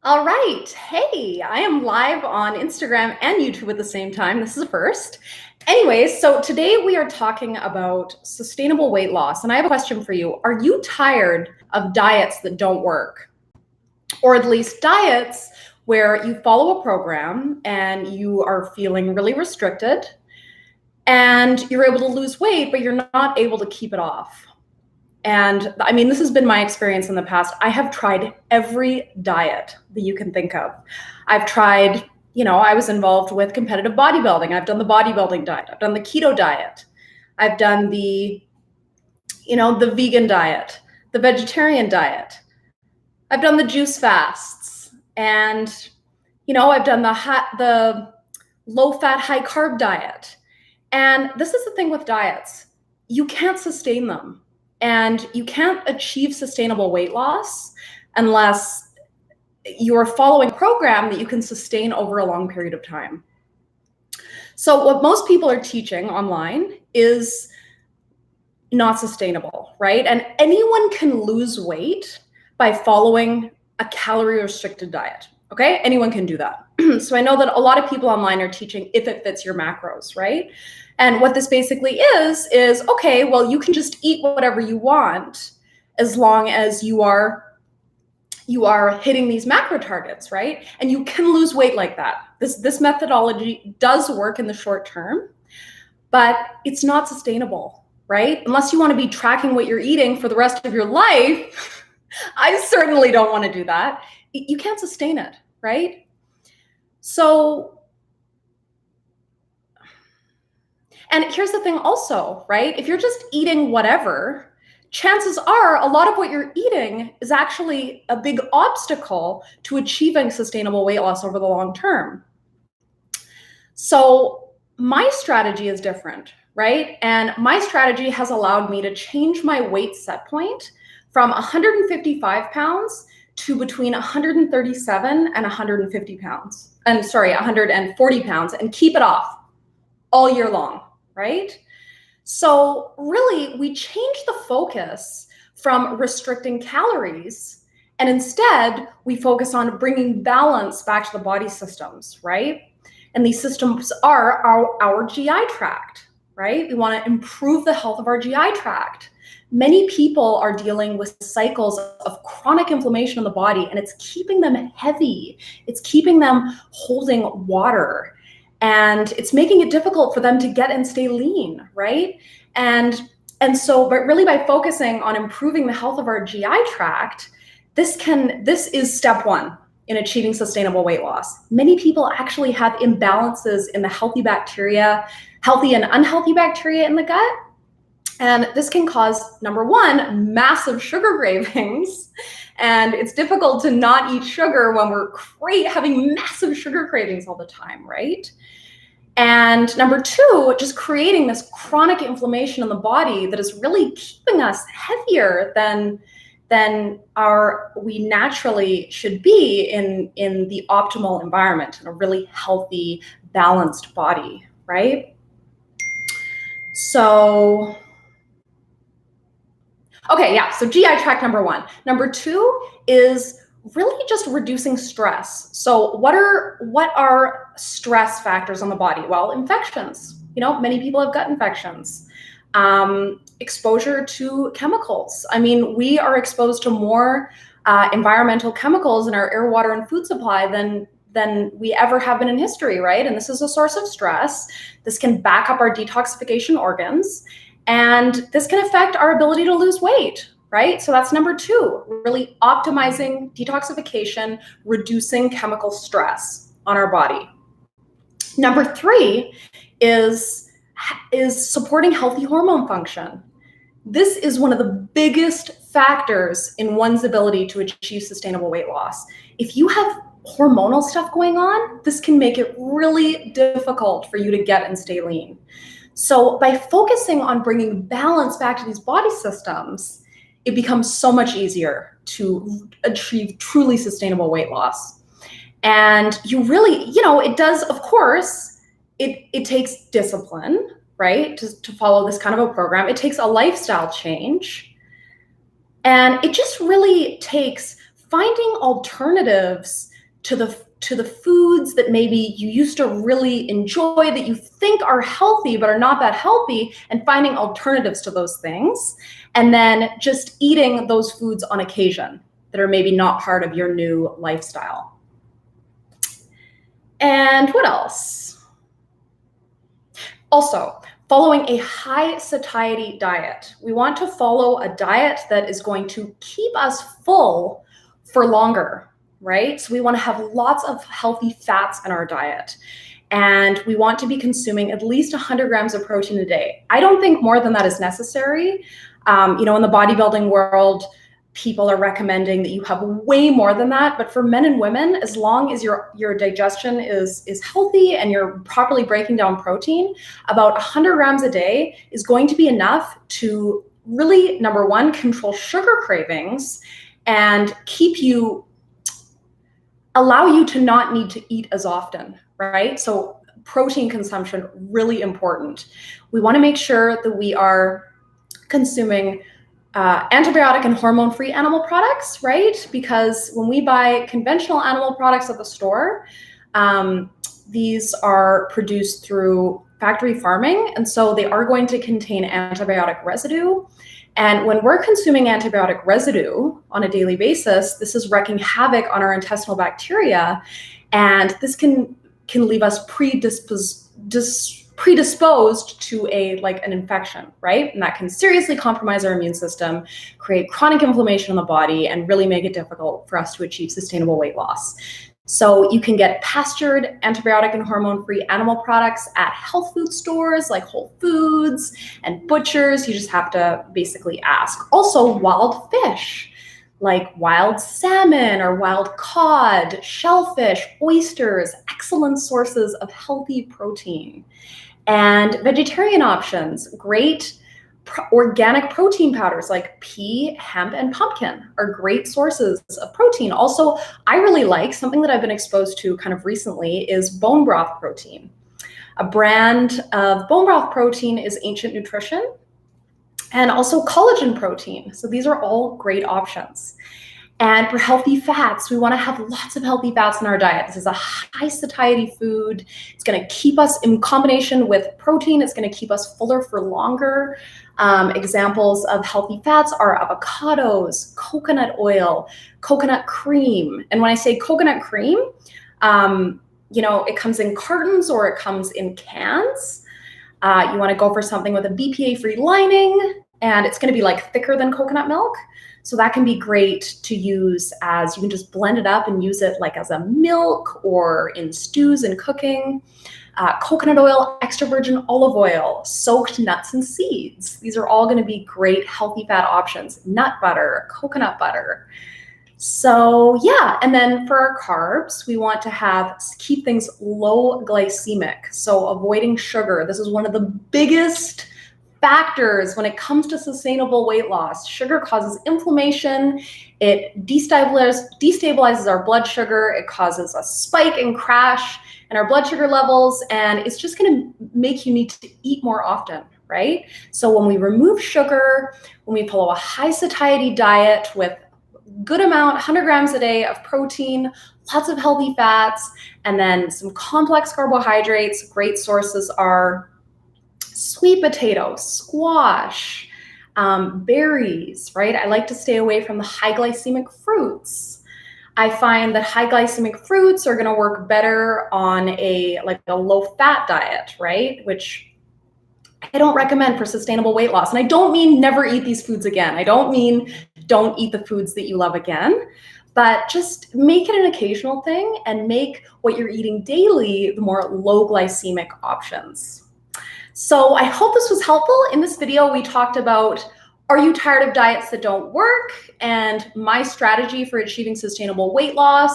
All right. Hey, I am live on Instagram and YouTube at the same time. This is a first. Anyways, so today we are talking about sustainable weight loss. And I have a question for you. Are you tired of diets that don't work? Or at least diets where you follow a program and you are feeling really restricted and you're able to lose weight, but you're not able to keep it off? And I mean, this has been my experience in the past. I have tried every diet that you can think of. I've tried, I was involved with competitive bodybuilding. I've done the bodybuilding diet. I've done the keto diet. I've done the vegan diet, the vegetarian diet. I've done the juice fasts. And, I've done the low fat, high carb diet. And this is the thing with diets. You can't sustain them. And you can't achieve sustainable weight loss unless you're following a program that you can sustain over a long period of time. So what most people are teaching online is not sustainable, right? And anyone can lose weight by following a calorie-restricted diet, okay? Anyone can do that. So I know that a lot of people online are teaching if it fits your macros, right? And what this basically is okay, well, you can just eat whatever you want as long as you are hitting these macro targets, right? And you can lose weight like that. This methodology does work in the short term, but it's not sustainable, right? Unless you want to be tracking what you're eating for the rest of your life, I certainly don't want to do that. You can't sustain it, right? So, and here's the thing also, right? If you're just eating whatever, chances are a lot of what you're eating is actually a big obstacle to achieving sustainable weight loss over the long term. So my strategy is different, right? And my strategy has allowed me to change my weight set point from 155 pounds to between 137 and 150 pounds. 140 pounds, and keep it off all year long, right? So really, we change the focus from restricting calories, and instead we focus on bringing balance back to the body systems, right? And these systems are our GI tract, right? We want to improve the health of our GI tract. Many people are dealing with cycles of chronic inflammation in the body, and it's keeping them heavy. It's keeping them holding water, and it's making it difficult for them to get and stay lean, right? But really by focusing on improving the health of our GI tract, this is step one in achieving sustainable weight loss. Many people actually have imbalances in the healthy and unhealthy bacteria in the gut. And this can cause, number one, massive sugar cravings. And it's difficult to not eat sugar when we're having massive sugar cravings all the time, right? And number two, just creating this chronic inflammation in the body that is really keeping us heavier than we naturally should be in the optimal environment, in a really healthy, balanced body, right? So, okay, yeah, so GI tract, number one. Number two is really just reducing stress. So what are stress factors on the body? Well, infections. Many people have gut infections. Exposure to chemicals. I mean, we are exposed to more environmental chemicals in our air, water, and food supply than we ever have been in history, right? And this is a source of stress. This can back up our detoxification organs, and this can affect our ability to lose weight, right? So that's number two, really optimizing detoxification, reducing chemical stress on our body. Number three is supporting healthy hormone function. This is one of the biggest factors in one's ability to achieve sustainable weight loss. If you have hormonal stuff going on, this can make it really difficult for you to get and stay lean. So by focusing on bringing balance back to these body systems, it becomes so much easier to achieve truly sustainable weight loss. And you really, it does, of course, it takes discipline, right? To follow this kind of a program. It takes a lifestyle change. And it just really takes finding alternatives to the foods that maybe you used to really enjoy, that you think are healthy but are not that healthy, and finding alternatives to those things, and then just eating those foods on occasion that are maybe not part of your new lifestyle. And what else? Also, following a high satiety diet. We want to follow a diet that is going to keep us full for longer, right? So we want to have lots of healthy fats in our diet. And we want to be consuming at least 100 grams of protein a day. I don't think more than that is necessary. In the bodybuilding world, people are recommending that you have way more than that. But for men and women, as long as your digestion is healthy and you're properly breaking down protein, about 100 grams a day is going to be enough to really, number one, control sugar cravings and allow you to not need to eat as often, right? So protein consumption, really important. We want to make sure that we are consuming antibiotic and hormone-free animal products, right? Because when we buy conventional animal products at the store, these are produced through factory farming, and so they are going to contain antibiotic residue. And when we're consuming antibiotic residue on a daily basis, this is wreaking havoc on our intestinal bacteria, and this can leave us predisposed to an infection, right? And that can seriously compromise our immune system, create chronic inflammation in the body, and really make it difficult for us to achieve sustainable weight loss. So you can get pastured, antibiotic and hormone-free animal products at health food stores like Whole Foods and butchers. You just have to basically ask. Also, wild fish like wild salmon or wild cod, shellfish, oysters, excellent sources of healthy protein. And vegetarian options, great organic protein powders like pea, hemp, and pumpkin are great sources of protein. Also, I really like something that I've been exposed to kind of recently is bone broth protein. A brand of bone broth protein is Ancient Nutrition, and also collagen protein. So these are all great options. And for healthy fats, we want to have lots of healthy fats in our diet. This is a high satiety food. It's going to keep us, in combination with protein, it's going to keep us fuller for longer. Examples of healthy fats are avocados, coconut oil, coconut cream. And when I say coconut cream, it comes in cartons or it comes in cans. You want to go for something with a BPA-free lining, and it's going to be thicker than coconut milk. So that can be great to use as, you can just blend it up and use it as a milk or in stews and cooking. Coconut oil, extra virgin olive oil, soaked nuts and seeds. These are all going to be great healthy fat options. Nut butter, coconut butter. So yeah, and then for our carbs, we want to keep things low glycemic. So avoiding sugar. This is one of the biggest factors when it comes to sustainable weight loss. Sugar causes inflammation. It destabilizes our blood sugar. It causes a spike and crash in our blood sugar levels, and it's just going to make you need to eat more often, right? So when we remove sugar, when we follow a high satiety diet with good amount, 100 grams a day of protein, lots of healthy fats, and then some complex carbohydrates, great sources are sweet potato, squash, berries, right? I like to stay away from the high glycemic fruits. I find that high glycemic fruits are going to work better on a low fat diet, right? Which I don't recommend for sustainable weight loss. And I don't mean never eat these foods again. I don't mean don't eat the foods that you love again, but just make it an occasional thing and make what you're eating daily the more low glycemic options. So I hope this was helpful. In this video, we talked about, are you tired of diets that don't work? And my strategy for achieving sustainable weight loss.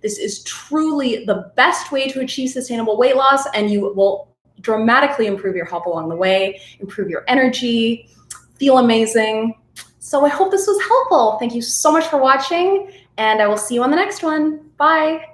This is truly the best way to achieve sustainable weight loss, and you will dramatically improve your health along the way, improve your energy, feel amazing. So I hope this was helpful. Thank you so much for watching, and I will see you on the next one. Bye.